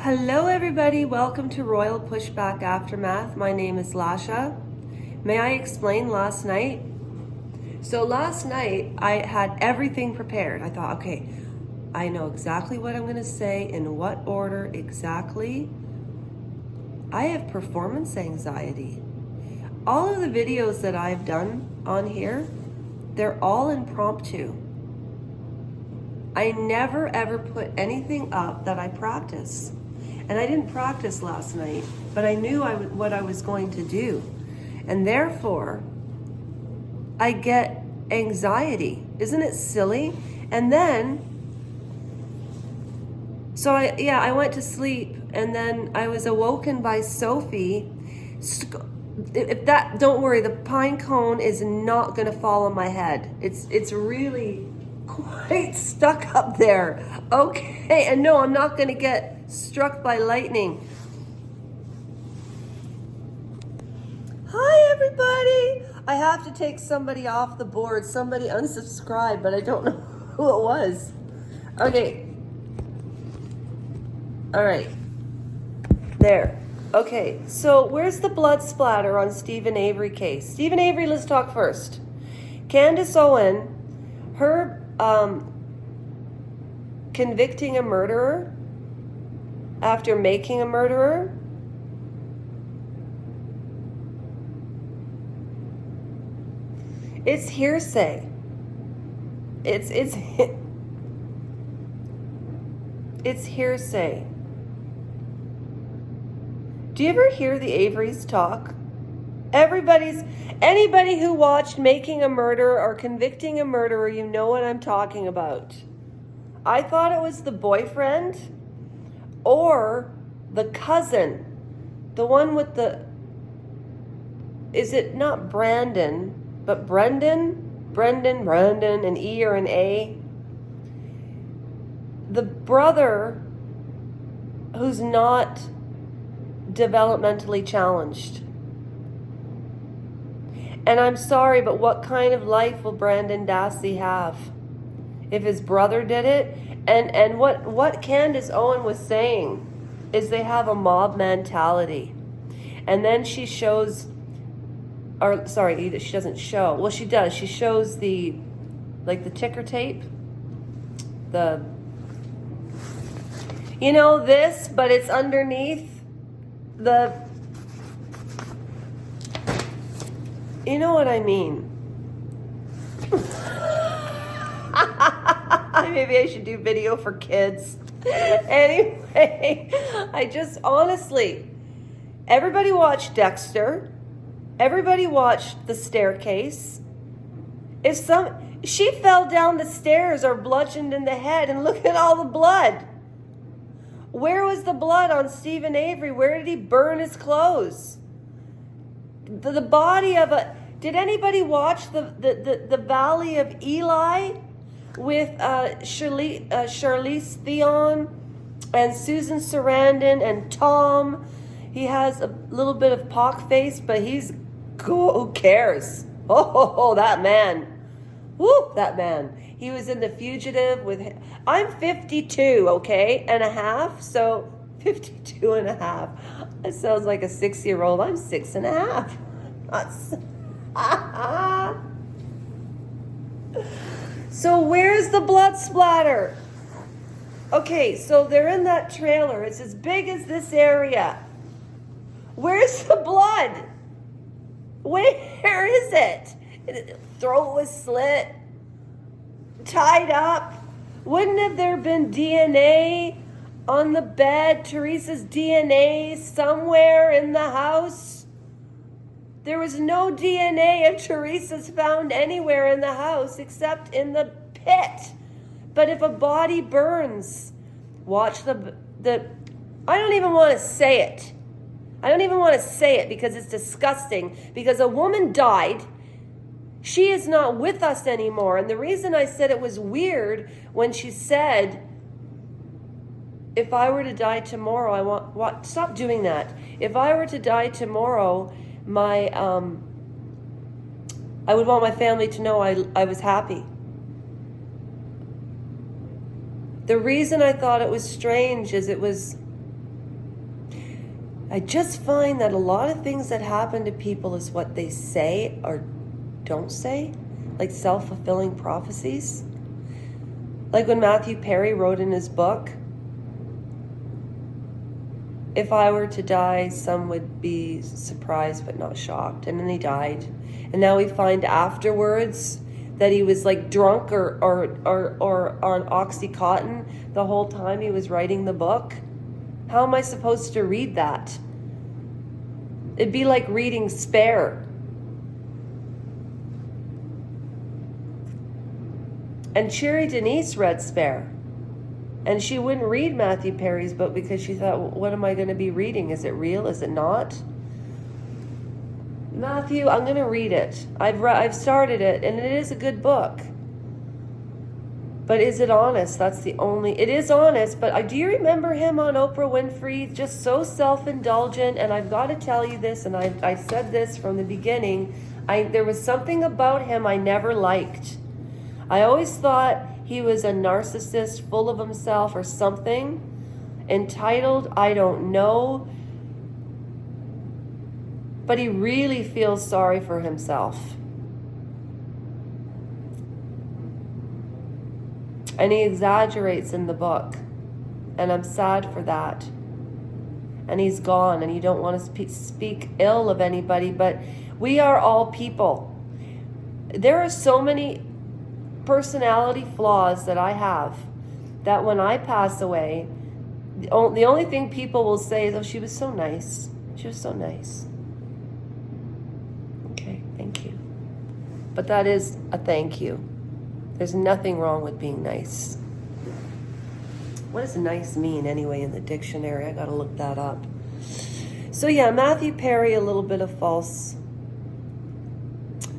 Hello everybody, welcome to Royal Pushback Aftermath. My name is Lasha. May I explain last night? So last night I had everything prepared. I thought, okay, I know exactly what I'm going to say, in what order exactly. I have performance anxiety. All of the videos that I've done on here, they're all impromptu. I never ever put anything up that I practice. And I didn't practice last night, but I knew what I was going to do. And therefore, I get anxiety. Isn't it silly? And then, so I went to sleep, and then I was awoken by Sophie. Don't worry, the pine cone is not gonna fall on my head. It's really quite stuck up there. Okay, and no, I'm not gonna get struck by lightning. Hi everybody! I have to take somebody off the board. Somebody unsubscribed, but I don't know who it was. Okay. All right. There. Okay, so where's the blood splatter on Stephen Avery case? Stephen Avery, let's talk first. Candace Owen, her convicting a murderer after making a murderer. It's hearsay. It's hearsay. Do you ever hear the Averys talk? Anybody who watched Making a Murderer or Convicting a Murderer, you know what I'm talking about. I thought it was the boyfriend or the cousin, the one with is it not Brandon, but Brendan, an E or an A? The brother who's not developmentally challenged. And I'm sorry, but what kind of life will Brandon Dassey have if his brother did it? And what Candace Owen was saying is they have a mob mentality. And then she shows, or sorry, she doesn't show. Well, she does. She shows the ticker tape. This, but it's underneath you know what I mean. Maybe I should do video for kids. Anyway, honestly, everybody watched Dexter. Everybody watched The Staircase. She fell down the stairs or bludgeoned in the head, and look at all the blood. Where was the blood on Stephen Avery? Where did he burn his clothes? The body of did anybody watch the Valley of Eli with Charlize Theron and Susan Sarandon and Tom? He has a little bit of pock face, but he's cool. Who cares? Oh, that man. Woo, that man. He was in The Fugitive with him. I'm 52, okay, and a half, so 52 and a half. That sounds like a 6-year-old. I'm 6 and a half. So where's the blood splatter? Okay, so they're in that trailer. It's as big as this area. Where's the blood? Where is it? Throat was slit, tied up. Wouldn't have there been DNA on the bed? Teresa's DNA somewhere in the house? There was no DNA of Teresa's found anywhere in the house except in the pit. But if a body burns, watch the I don't even want to say it. I don't even want to say it because it's disgusting. Because a woman died. She is not with us anymore. And the reason I said it was weird when she said, if I were to die tomorrow, stop doing that. If I were to die tomorrow, I would want my family to know I was happy. The reason I thought it was strange is it was I just find that a lot of things that happen to people is what they say or don't say, like self-fulfilling prophecies. Like when Matthew Perry wrote in his book, if I were to die, some would be surprised but not shocked. And then he died. And now we find afterwards that he was like drunk or on Oxycontin the whole time he was writing the book. How am I supposed to read that? It'd be like reading Spare. And Cherry Denise read Spare. And she wouldn't read Matthew Perry's book because she thought, well, what am I going to be reading? Is it real? Is it not? Matthew, I'm going to read it. I've started it, and it is a good book. But is it honest? That's the only... It is honest, but do you remember him on Oprah Winfrey? Just so self-indulgent, and I've got to tell you this, and I said this from the beginning. There was something about him I never liked. I always thought he was a narcissist, full of himself or something. Entitled, I don't know. But he really feels sorry for himself. And he exaggerates in the book. And I'm sad for that. And he's gone, and you don't want to speak ill of anybody, but we are all people. There are so many personality flaws that I have that when I pass away, the only thing people will say is, oh, she was so nice. She was so nice. Okay, thank you. But that is a thank you. There's nothing wrong with being nice. What does nice mean anyway in the dictionary? I gotta look that up. So yeah, Matthew Perry, a little bit of false